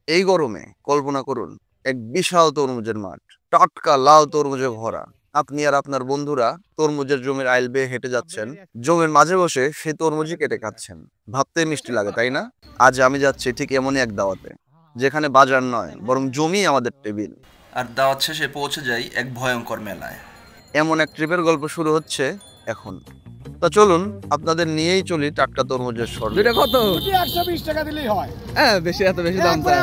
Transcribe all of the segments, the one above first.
এই গরমে কল্পনা করুন এক বিশাল তরমুজের মাঠ, টাটকা লাল তরমুজে ভরা। আপনি আর আপনার বন্ধুরা তরমুজের জমির আইল বেয়ে হেঁটে যাচ্ছেন, জমির মাঝে বসে সেই তরমুজই কেটে খাচ্ছেন। ভাবতে মিষ্টি লাগে, তাই না? আজ আমি যাচ্ছি ঠিক এমনই এক দাওয়াতে, যেখানে বাজার নয় বরং জমি আমাদের টেবিল। আর দাওয়াত শেষে পৌঁছে যাই এক ভয়ঙ্কর মেলায়। এমন এক ট্রিপের গল্প শুরু হচ্ছে এখন। তা চলুন আপনাদের নিয়েই চলি টাটকা তরমুজের স্বর্গে। দুইটা কত? 120 টাকা দিলেই হয়। হ্যাঁ, বেশি এত বেশি দাম চায়।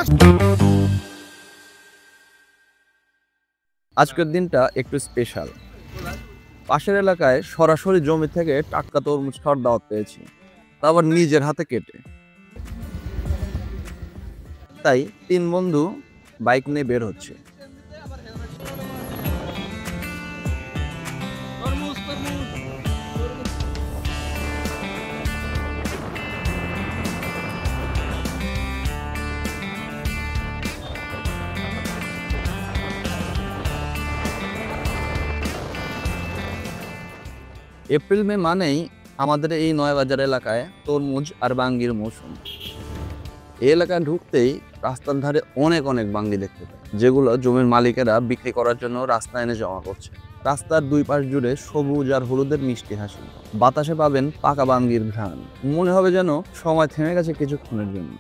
আজকের দিনটা একটু স্পেশাল। পাশের এলাকায় সরাসরি জমি থেকে টাটকা তরমুজ খাওয়ার দাওয়াত পেয়েছি, তা আবার নিজের হাতে কেটে। তাই 3 বন্ধু বাইক নিয়ে বের হচ্ছে। এপ্রিল মে মানেই আমাদের এই নয়াবাজার এলাকায় তরমুজ আর বাঙ্গির মৌসুম। এই এলাকায় ঢুকতেই রাস্তার ধারে অনেক অনেক বাঙ্গি দেখতে পাই, যেগুলো জমির মালিকেরা বিক্রি করার জন্য রাস্তায় এনে জমা করছে। রাস্তার দুই পাশ জুড়ে সবুজ আর হলুদের মিষ্টি হাসি, বাতাসে পাবেন পাকা বাঙ্গির ঘ্রাণ। মনে হবে যেন সময় থেমে গেছে কিছুক্ষণের জন্য।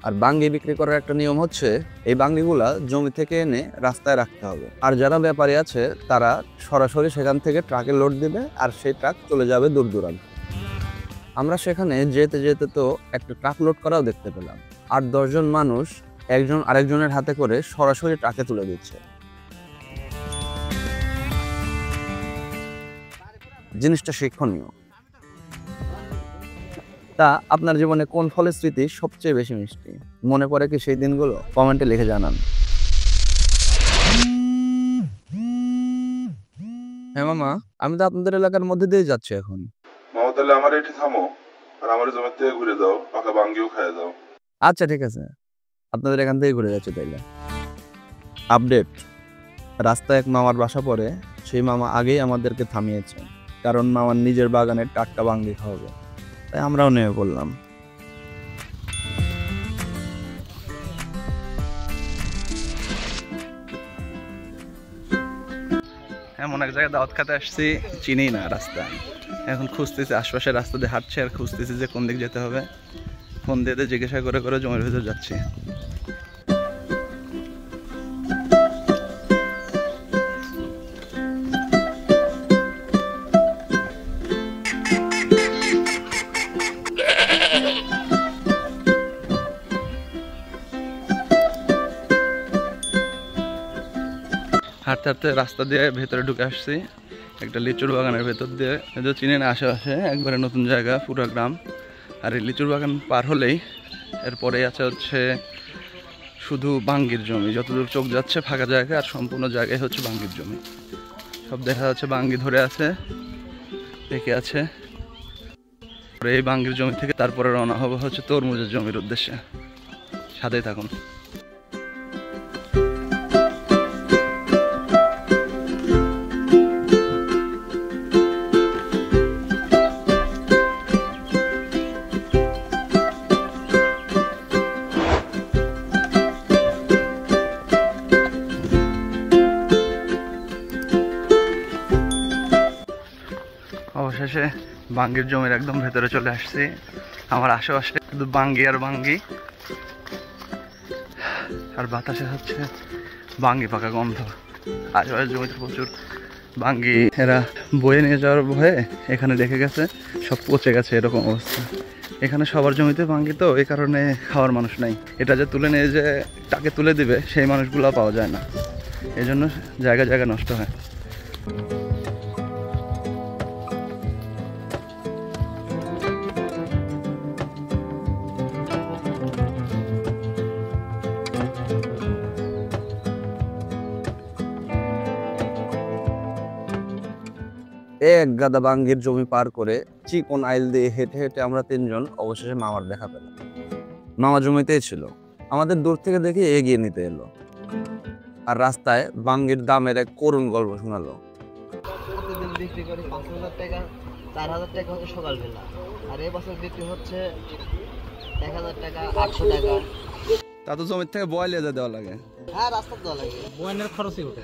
আর বাঙ্গি বিক্রি করার একটা নিয়ম হচ্ছে, এই বাঙ্গিগুলা জমি থেকে এনে রাস্তায় রাখতে হবে, আর যারা ব্যাপারী আছে তারা সরাসরি সেখান থেকে ট্রাকে লোড দিবে, আর সেই ট্রাক চলে যাবে দূর দূরান্ত। আমরা সেখানে যেতে যেতে তো একটা ট্রাক লোড করাও দেখতে পেলাম। 8-10 জন মানুষ একজন আরেকজনের হাতে করে সরাসরি ট্রাকে তুলে দিচ্ছে। জিনিসটা শিক্ষণীয়। তা আপনার জীবনে কোন ফলের স্মৃতি সবচেয়ে বেশি মিষ্টি? মনে পড়ে কি সেই দিনগুলো? কমেন্টে লিখে জানান। হ্যাঁ মামা, আমি তো আপনাদের এলাকার মধ্যে দিয়ে যাচ্ছি এখন। মামা তাহলে আমার এটি থামো, আর আমার জমির থেকে ঘুরে যাও, পাকা বাঙ্গিও খায় যাও। আচ্ছা ঠিক আছে, আপনাদের এখান থেকে ঘুরে যাচ্ছে তাইলে। আপডেট: রাস্তায় এক মামার বাসা পড়ে, সেই মামা আগেই আমাদেরকে থামিয়েছে, কারণ মামার নিজের বাগানের টাটকা বাঙ্গি খাওয়াবে। তাই আমরাও নেমে পড়লাম। এমন এক জায়গায় দাওয়াত খেতে আসছি, চিনি না রাস্তা। এখন খুঁজতেছি, আশপাশের রাস্তা দিয়ে হাঁটছি আর খুঁজতেছি যে কোন দিক যেতে হবে। ফোন দিয়ে জিজ্ঞাসা করে করে জমির ভিতর যাচ্ছি। হাঁটতে হাঁটতে রাস্তা দিয়ে ভেতরে ঢুকে আসছি একটা লিচুর বাগানের ভেতর দিয়ে। এদের চিনি না, আশেপাশে একবারে নতুন জায়গা, পুরো গ্রাম। আর এই লিচুর বাগান পার হলেই এরপরে আছে হচ্ছে শুধু বাঙ্গির জমি। যতদূর চোখ যাচ্ছে ফাঁকা জায়গা, আর সম্পূর্ণ জায়গায় হচ্ছে বাঙ্গির জমি। সব দেখা যাচ্ছে বাঙ্গি ধরে আছে, পেকে আছে। এই বাঙ্গির জমি থেকে তারপরে রওনা হবো হচ্ছে তরমুজের জমির উদ্দেশ্যে। সাথেই থাকুন। অবশেষে বাঙ্গির জমির একদম ভেতরে চলে আসছি। আমার আশেপাশে শুধু বাঙ্গি আর বাঙ্গি, আর বাতাসে হচ্ছে বাঙ্গি পাকা গন্ধ। আশেপাশের জমিতে প্রচুর বাঙ্গি এরা বয়ে নিয়ে যাওয়ার ভয়ে এখানে রেখে গেছে, সব পচে গেছে, এরকম অবস্থা। এখানে সবার জমিতে বাঙ্গি, তো এই কারণে খাওয়ার মানুষ নাই। এটা যে তুলে নিয়ে যে টাকে তুলে দিবে সেই মানুষগুলো পাওয়া যায় না, এই জন্য জায়গা জায়গা নষ্ট হয়। এক গাদা বাঙ্গির জমি পার করে চিকন আইল দিয়ে হেঁটে হেঁটে আমরা 3 জন অবশেষে মামার দেখা পেলাম। মামা জমিতেই ছিল, আমাদের দূর থেকে দেখে এগিয়ে নিতে এলো, আর রাস্তায় বাঙ্গির দামের এক করুণ গল্প শোনালো। প্রতিদিন বিক্রি করি 5,000 টাকা, 4,000 টাকা হচ্ছে সকালবেলা, আর এই বছর বিক্রি হচ্ছে 1000 টাকা, 800 টাকা। তা তো জমির থেকে বয় লিয়ে দেওয়া লাগে। হ্যাঁ, রাস্তা দেওয়া লাগে, বয়ানের খরচই ওঠে।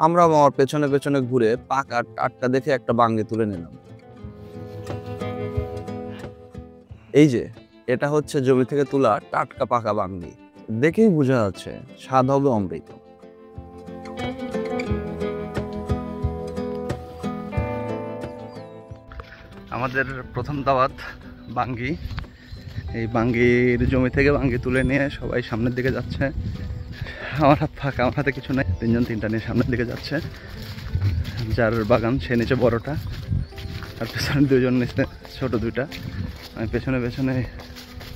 আমরা আমার পেছনে পেছনে ঘুরে পাকা টাটকা দেখে একটা বাঙ্গি তুলে নিলাম। এই যে এটা হচ্ছে জমি থেকে তোলা টাটকা পাকা বাঙ্গি, দেখেই বোঝা যাচ্ছে স্বাদ হবে অমৃত। আমাদের প্রথম দাওয়াত বাঙ্গি। এই বাঙ্গির জমি থেকে বাঙ্গি তুলে নিয়ে সবাই সামনের দিকে যাচ্ছে। আমার হাত ফাঁকা, আমার হাতে কিছু নেই। তিনজন তিনটা নিয়ে সামনের দিকে যাচ্ছে। যার বাগান সে নিচে বড়টা, আর পেছনে দুজন নিচে ছোট দুইটা। আমি পেছনে পেছনে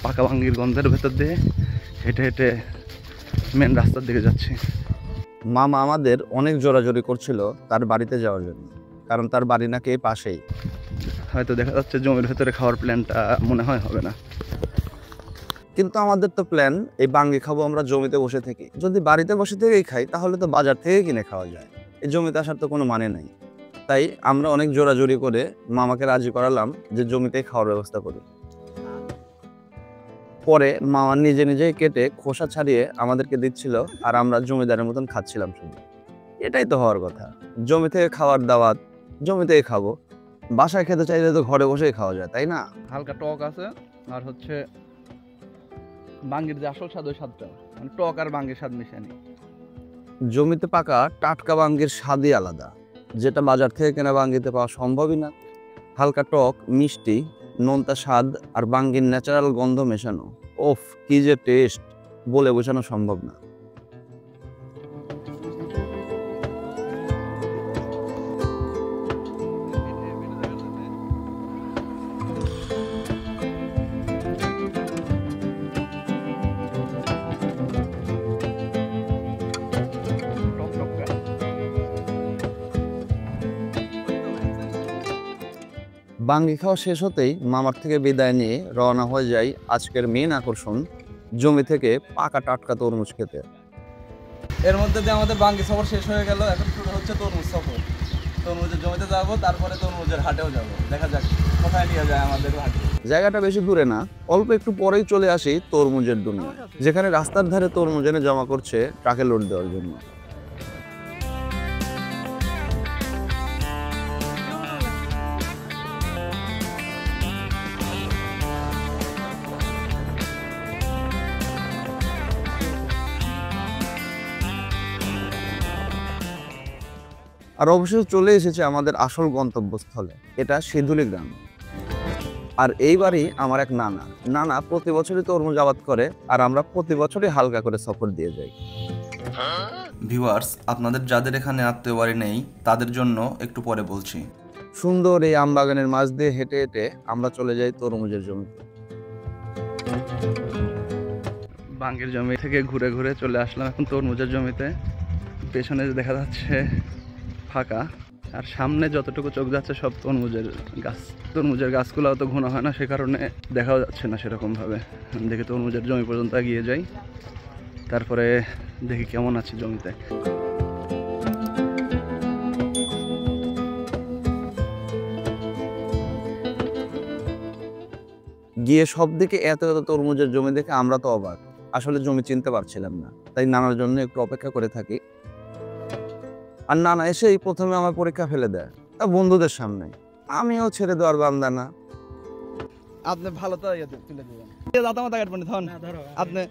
পাকা বাঙ্গির গন্ধের ভেতর দিয়ে হেঁটে হেঁটে মেন রাস্তার দিকে যাচ্ছি। মামা আমাদের অনেক জোরাজোরি করছিল তার বাড়িতে যাওয়ার জন্য, কারণ তার বাড়ি নাকি এই পাশেই। হয়তো দেখা যাচ্ছে জমির ভেতরে খাওয়ার প্ল্যানটা মনে হয় হবে না। কিন্তু আমাদের তো প্ল্যান এই বাঙ্গি খাবো আমরা জমিতে বসে থেকে। যদি বাড়িতে বসে থেকেই খাই তাহলে তো বাজার থেকে কিনে খাওয়া যায়, এই জমিতে আসার তো কোনো মানে নাই। তাই আমরা অনেক জোরাজোরি করে মামাকে রাজি করালাম যে জমিতেই খাওয়ার ব্যবস্থা করি। পরে মামা নিজে নিজেই কেটে খোসা ছাড়িয়ে আমাদেরকে দিচ্ছিল, আর আমরা জমিদারের মতন খাচ্ছিলাম শুধু। এটাই তো হওয়ার কথা, জমি থেকে খাওয়ার দাওয়াত, জমিতেই খাবো। বাসায় খেতে চাইলে তো ঘরে বসেই খাওয়া যায়, তাই না? হালকা টক আছে, আর হচ্ছে বাঙ্গির যে আসল স্বাদ ওই স্বাদটা, মানে টক আর বাঙ্গির স্বাদ মিশানি। জমিতে পাকা টাটকা বাঙ্গির স্বাদই আলাদা, যেটা বাজার থেকে কেনা বাঙ্গিতে পাওয়া সম্ভবই না। হালকা টক, মিষ্টি, নোনতা স্বাদ আর বাঙ্গির ন্যাচারাল গন্ধ মেশানো, ওফ কি যে টেস্ট, বলে বোঝানো সম্ভব না। বাঙ্গি খাওয়া শেষ হতেই মামার থেকে বিদায় নিয়ে রওনা হয়ে যাই আজকের মেন আকর্ষণ, জমি থেকে পাকা টাটকা তরমুজ খেতে। এর মধ্যে দিয়ে আমাদের বাঙ্গি সফর শেষ হয়ে গেল, এখন শুরু হচ্ছে তরমুজ সফর। তরমুজের জমিতে যাব, তারপরে তরমুজের হাটেও যাব। দেখা যাক কোথায় নিয়ে যায় আমাদের হাটে। জায়গাটা বেশি দূরে না, অল্প একটু পরেই চলে আসি তরমুজের দুনিয়া, যেখানে রাস্তার ধারে তরমুজ এনে জমা করছে ট্রাকে লোড দেওয়ার জন্য। আর অবশেষে চলে এসেছে আমাদের আসল গন্তব্যস্থলে, এটা সিধুলি গ্রাম। আর এইবারই আমার এক নানা প্রতি বছরই তরমুজ আবাদ করে, আর আমরা প্রতি বছরই হালকা করে সফর দিয়ে যাই। ভিউয়ার্স, আপনাদের যাদের এখানে আত্মীয় বাড়ি নেই তাদের জন্য একটু পরে বলছি। সুন্দর এই আমবাগানের মাঝ দিয়ে হেঁটে হেঁটে আমরা চলে যাই তরমুজের জমিতে। বাঙ্গির জমি থেকে ঘুরে ঘুরে চলে আসলাম এখন তরমুজের জমিতে। পেছনে দেখা যাচ্ছে ফাঁকা, আর সামনে যতটুকু চোখ যাচ্ছে সব তরমুজের গাছ। তরমুজের গাছগুলো অত ঘন হয় না, সে কারণে দেখাও যাচ্ছে না সেরকমভাবে। দেখি তরমুজের জমি পর্যন্ত এগিয়ে যাই, তারপরে দেখি কেমন আছে জমিতে। গিয়ে সব দিকে এত এত তরমুজের জমি দেখে আমরা তো অবাক, আসলে জমি চিনতে পারছিলাম না, তাই নানার জন্য একটু অপেক্ষা করে থাকি। আর নানা এসেই প্রথমে আমার পরীক্ষা ফেলে দেয়, তা বন্ধুদের সামনে। আমিও ছেড়ে দেওয়ার বান্দা না। আপনি ভালো তো ইয়ে তুলে দিবেন, দাদা মাথা কাটবেন ধন আপনি।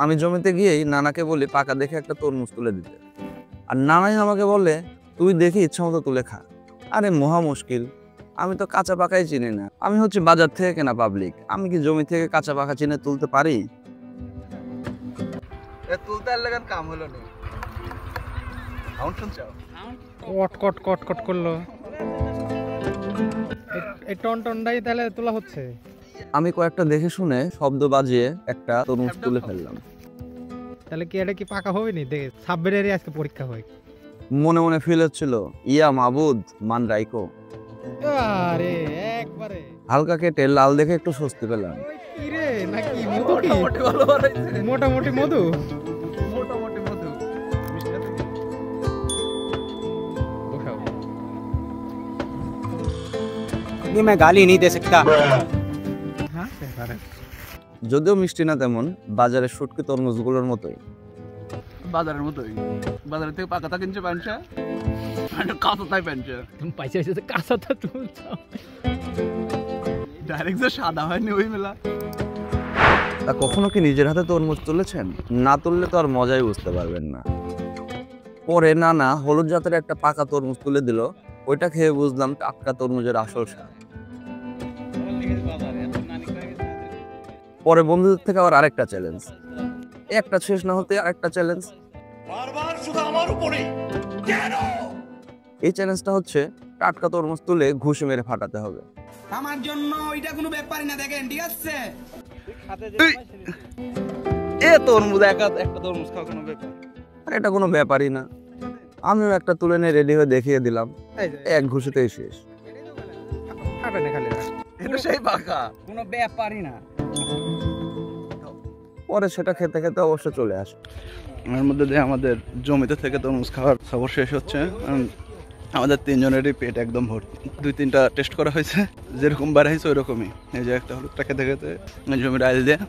আমি জমিতে গিয়েই নানাকে বলি পাকা দেখে একটা তরমুজ তুলে দিতে, আর নানাই আমাকে বলে তুই দেখি ইচ্ছা মতো তুলে খা। আরে মহা মুশকিল, আমি তো কাঁচা পাকাই চিনি না, আমি হচ্ছে বাজার থেকে কেনা পাবলিক, আমি কি জমি থেকে কাঁচা পাকা চিনে তুলতে পারি? তুলতে লাগান কাম হলো না। সাউন্ড শুনছো? কট কট কট কট করলো, এই টন টনটাই তাহলে তোলা হচ্ছে। আমি কয়েকটা দেখে শুনে শব্দ বাজিয়ে একটা তরমুজ তুলে ফেললাম। তাহলে কি এটা কি পাকা হবে নি? দেখে সাববেরেরই আজকে পরীক্ষা হয়। মনে মনে ফিল হচ্ছিল ইয়া মাবুদ মান রাইকো। আরে একবারে হালকা কেটে লাল দেখে একটু স্বস্তি পেলাম। কি রে নাকি মধু কি? মোটামুটি ভালো বানাইছে। মোটামুটি মধু। মোটামুটি মধু। বসাও। ये मैं गाली नहीं दे सकता। হ্যাঁ এবারে যদিও মিষ্টি না তেমন, বাজারের শুটকি তরমুজগুলোর মতোই। বাজারের মতোই। বাজার থেকে পাকাতা কিনছে পানছে, আর কাঁচাটাই পানছে। তুমি পয়সা এসে কাঁচাটা তুলছো। ডাইরেক্ট যে সাদা হয়নি ওই মেলা। তা কখনো কি নিজের হাতে তরমুজ তুলেছেন? না তুললে তো আর মজাই বুঝতে পারবেন না। পরে নানা হলুদ জাতের একটা পাকা তরমুজ তুলে দিল, ওইটা খেয়ে বুঝলাম টাটকা তরমুজের আসল স্বাদ। পরে বন্ধুদের থেকে আবার আরেকটা চ্যালেঞ্জ, একটা শেষ না হতে আরেকটা চ্যালেঞ্জ। এই চ্যালেঞ্জটা হচ্ছে টাটকা তরমুজ তুলে ঘুষি মেরে ফাটাতে হবে। আমার জন্য ওইটা কোনো ব্যাপারই না, দেখেন ঠিক আছে। এ তরমুজ একটা তরমুজ খাওয়া কোনো ব্যাপার? আর এটা কোনো ব্যাপারই না। আমিও একটা তুলে নিয়ে রেডি হয়ে দেখিয়ে দিলাম, এক ঘুষিতেই শেষ। ফাটা না খালি। এটা সেই পাকা, কোনো ব্যাপারই না। পরে সেটা খেতে খেতে অবশ্য চলে আসে। এর মধ্যে দিয়ে আমাদের জমিতে থেকে তরমুজ খাওয়ার খবর শেষ হচ্ছে। আমাদের তিনজনেরই পেট একদম ভর্তি। 2-3টা টেস্ট করা হয়েছে, যেরকম বাড়াইছে ওই রকমই। এই যে একটা হলুদটা খেতে খেতে জমির আইল দিয়ে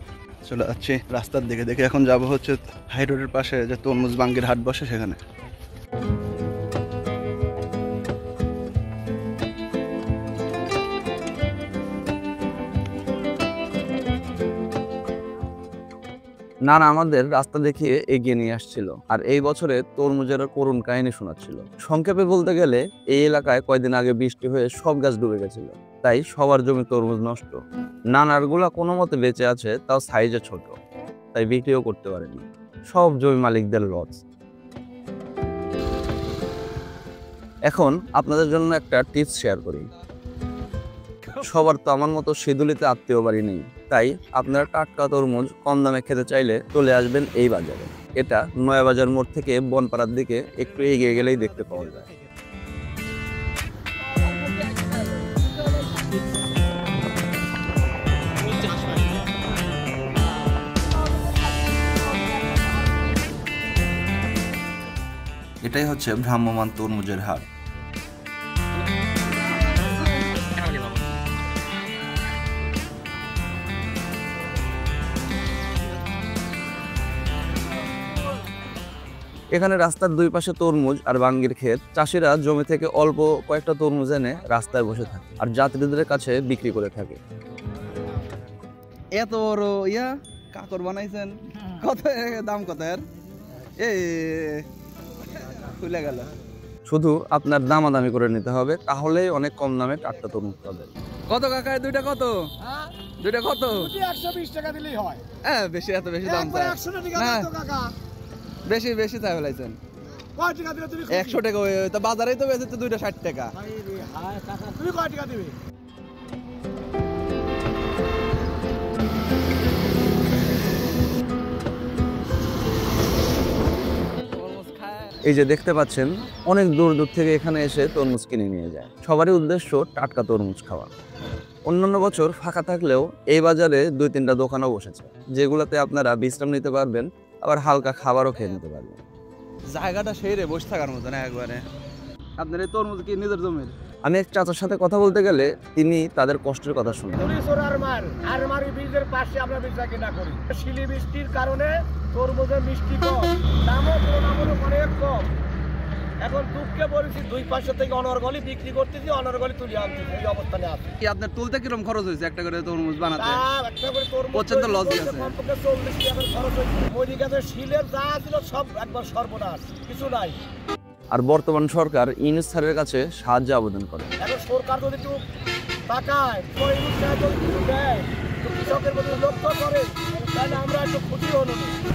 চলে যাচ্ছি রাস্তার দিকে। দেখে এখন যাব হচ্ছে হাই রোডের পাশে যে তরমুজ বাঙ্গির হাট বসে সেখানে। নানা আমাদের রাস্তা দেখিয়ে এগিয়ে নিয়ে আসছিল, আর এই বছরে তরমুজের করুণ কাহিনী শোনাচ্ছিল। সংক্ষেপে বলতে গেলে এই এলাকায় কয়দিন আগে বৃষ্টি হয়ে সব গাছ ডুবে গেছিল, তাই সবার জমি তরমুজ নষ্ট। নানার গুলা কোনো মতে বেঁচে আছে, তাও সাইজে ছোট, তাই বিক্রিও করতে পারেনি। সব জমি মালিকদের লস। এখন আপনাদের জন্য একটা টিপস শেয়ার করি। সবার তো আমার মতো সিঁদুলিতে আত্মীয় বাড়ি নেই, তাই আপনারা টাটকা তরমুজ কম দামে খেতে চাইলে চলে আসবেন এই বাজারে। এটা নয়াবাজার মোড় থেকে বনপাড়ার দিকে একটু এগিয়ে গেলেই দেখতে পাওয়া যায়। এটাই হচ্ছে ভ্রাম্যমাণ তরমুজের হাট। এখানে রাস্তার দুই পাশে তরমুজ আর বাঙ্গির ক্ষেত। চাষিরা জমি থেকে অল্প কয়েকটা তরমুজ এনে রাস্তায় বসে থাকে আর যাত্রীদের কাছে বিক্রি করে থাকে। এত বড় ইয়া কাকর বানাইছেন, কত দাম কত এর? এ খুলে গেল। শুধু আপনার দামাদামি করে নিতে হবে, তাহলেই অনেক কম দামে টাটকা তরমুজ পাবেন। কত কাকা দুইটা কত? দুইটা কত? 120 টাকা দিলেই হয়। হ্যাঁ বেশি, এত বেশি দাম চাই 100 টাকা দাও তো কাকা। বেশি বেশি চাই ফেলাইছেন। কয় টাকা দিলে তুমি? 100 টাকা তো বাজারেই তো বেচে তো দুইটা 60 টাকা। হায় কাকা তুমি কয় টাকা দিবে? এই যে দেখতে পাচ্ছেন, অনেক দূর দূর থেকে এখানে এসে তরমুজ কিনে নিয়ে যায়। সবারই উদ্দেশ্য টাটকা তরমুজ খাওয়া। অন্যান্য বছর ফাঁকা থাকলেও এই বাজারে 2-3টা দোকানও বসেছে, যেগুলোতে আপনারা বিশ্রাম নিতে পারবেন, আবার হালকা খাবারও খেয়ে নিতে পারবেন। জায়গাটা সেই রে বসে থাকার মতো না একবারে। আপনার এই তরমুজ কি নিজের জমির? আমি এক চাচার সাথে কথা বলতে গেলে তিনি তাদের কষ্টের কথা শুনেন। আর মারি বীজের পাশে আমরা বেচা কিনা করি। শিলি বৃষ্টির কারণে তরমুজের মিষ্টি কম, দামও তুলনামূলক অনেক কম। এখন দুঃখে বলেছি 2 পাশে থেকে অনর্গলি বিক্রি করতেছি, অনর্গলি তুলে আনতেছি, এই অবস্থানে আছে। কি আপনার তুলতে কিরকম খরচ হয়েছে একটা করে তরমুজ বানাতে? একটা করে তরমুজ পর্যন্ত লস আছে। কমপক্ষে 40 টাকা খরচ হয়েছে। ওই দিকে শিলের যা ছিল সব একবার সর্বনাশ, কিছু নাই। আর বর্তমান সরকার ইউনূস স্যারের কাছে সাহায্য আবেদন করে। এখন সরকার যদি একটু তাকায়, ইউনূস স্যার যদি কিছু দেয়, কৃষকের প্রতি লক্ষ্য করে, তাহলে আমরা একটু খুশি হব।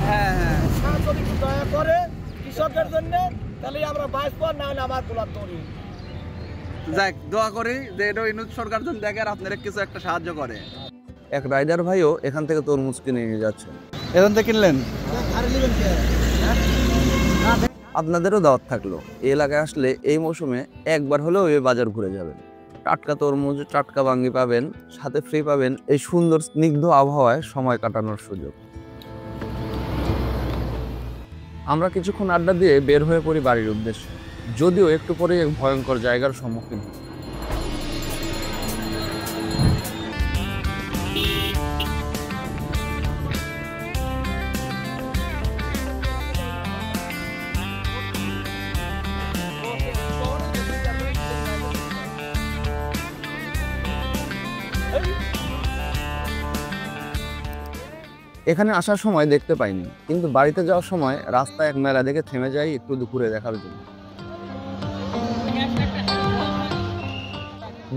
হ্যাঁ হ্যাঁ, স্যার যদি একটু দয়া করে কৃষকের জন্য, তাহলে আমরা বাঁচবো, না হলে আমার গোলাপ তৈরি। যাক দোয়া করি যে এটা ইউনূস সরকার যেন দেখে আর আপনারা কিছু একটা সাহায্য করে। এক রাইডার ভাইও এখান থেকে তরমুজ কিনে নিয়ে যাচ্ছে। এখন তো কিনলেন? আপনাদেরও দাওয়াত থাকলো, এই এলাকায় আসলে এই মৌসুমে একবার হলেও এই বাজার ঘুরে যাবেন। টাটকা তরমুজ, টাটকা বাঙ্গি পাবেন, সাথে ফ্রি পাবেন এই সুন্দর স্নিগ্ধ আবহাওয়ায় সময় কাটানোর সুযোগ। আমরা কিছুক্ষণ আড্ডা দিয়ে বের হয়ে পড়ি বাড়ির উদ্দেশ্যে, যদিও একটু পরে এক ভয়ঙ্কর জায়গার সম্মুখীন হই। এখানে আসার সময় দেখতে পাইনি, কিন্তু বাড়িতে যাওয়ার সময় রাস্তায় এক মেলা দেখে থেমে যাই একটু ঘুরে দেখার জন্য।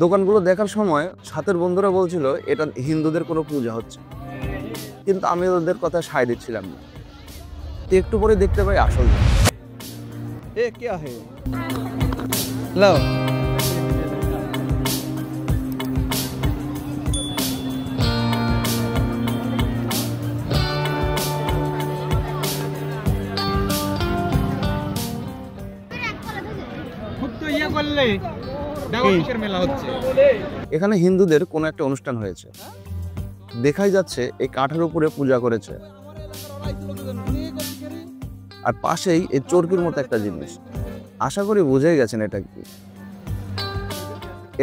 দোকানগুলো দেখার সময় সাথের বন্ধুরা বলছিল এটা হিন্দুদের কোনো পূজা হচ্ছে, কিন্তু আমি ওদের কথা সায় দিচ্ছিলাম না। একটু পরে দেখতে পাই আসল এ কি হে লাও এখানে হিন্দুদের কোনো একটা অনুষ্ঠান হয়েছে, দেখাই যাচ্ছে এই কাঠের উপরে পূজা করেছে, আর পাশেই এই চরকির মতো একটা জিনিস। আশা করি বুঝেই গেছেন এটা কি।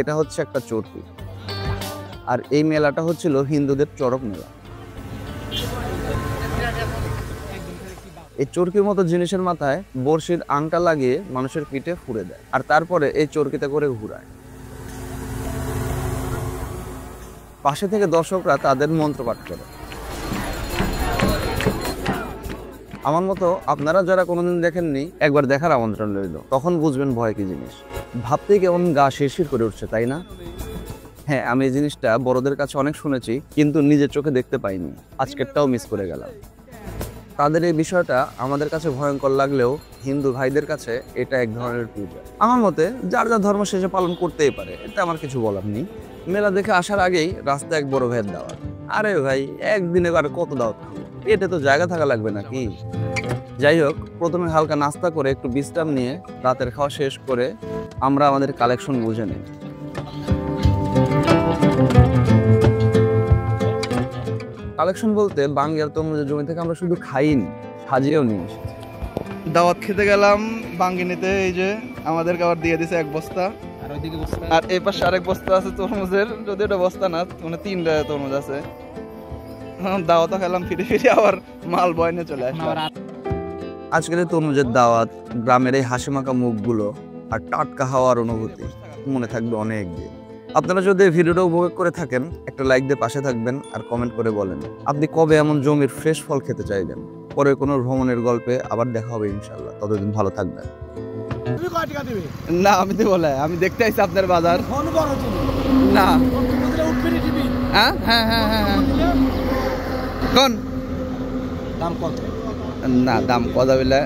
এটা হচ্ছে একটা চরকি, আর এই মেলাটা হচ্ছিল হিন্দুদের চড়ক মেলা। এই চরকির মতো জিনিসের মাথায় বড়শির আংটা লাগিয়ে মানুষের পিঠে ফুঁড়ে দেয়, আর তারপরে এই চরকিতে করে ঘুরায়। পাশে থেকে দর্শকরা তাদের মন্ত্র পাঠ করে। আমার মতো আপনারা যারা কোনোদিন দেখেননি, একবার দেখার আমন্ত্রণ রইল, তখন বুঝবেন ভয় কি জিনিস। ভাবতেই কেমন গা শিরশির করে উঠছে, তাই না? হ্যাঁ, আমি এই জিনিসটা বড়দের কাছে অনেক শুনেছি, কিন্তু নিজের চোখে দেখতে পাইনি। আজকেরটাও মিস করে গেলাম। তাদের এই বিষয়টা আমাদের কাছে ভয়ঙ্কর লাগলেও হিন্দু ভাইদের কাছে এটা এক ধরনের পূজা। আমার মতে যার যার ধর্ম শেষে পালন করতেই পারে, এটা আমার কিছু বলার নেই। মেলা দেখে আসার আগেই রাস্তায় এক বড় ভাইয়ের দাওয়াত। আরে ভাই, একদিনে আর কত দাওয়াত খাবো? পেটে তো জায়গা থাকা লাগবে নাকি? যাই হোক, প্রথমে হালকা নাস্তা করে একটু বিশ্রাম নিয়ে রাতের খাওয়া শেষ করে আমরা আমাদের কালেকশন বুঝে নিই। কালেকশন বলতে বাঙ্গি আর তরমুজের জমি থেকে আমরা শুধু খাইনি, সাজিয়েও নিয়ে এসেছি। দাওয়াত খেতে গেলাম বাঙ্গি নিতে, এই যে আমাদের খাবার দিয়ে দিছে এক বস্তা, আর এই পাশে আরেক বস্তা আছে তরমুজের, যদি ওটা বস্তা না মানে 3টা তরমুজ আছে। দাওয়াতও খেলাম, ফিরে ফিরে আবার মাল বয়নে চলে আসলাম। আজকের তরমুজের দাওয়াত, গ্রামের এই হাসিমাখা মুখগুলো আর টাটকা হাওয়ার অনুভূতি মনে থাকবে অনেক দিন। আপনারা যদি ভিডিওটা উপভোগ করে থাকেন, একটা লাইক দিয়ে পাশে থাকবেন আর কমেন্ট করে বলেন আপনি কবে এমন জমির ফ্রেশ ফল খেতে চাইবেন। পরে কোনো ভ্রমণের গল্পে আবার দেখা হবে ইনশাল্লাহ। ততদিন ভালো থাকবেন। না, আমি তো বলে আমি দেখতে আইছি আপনার বাজার না। হ্যাঁ হ্যাঁ হ্যাঁ হ্যাঁ কোন দাম কত? না, দাম কথা বলে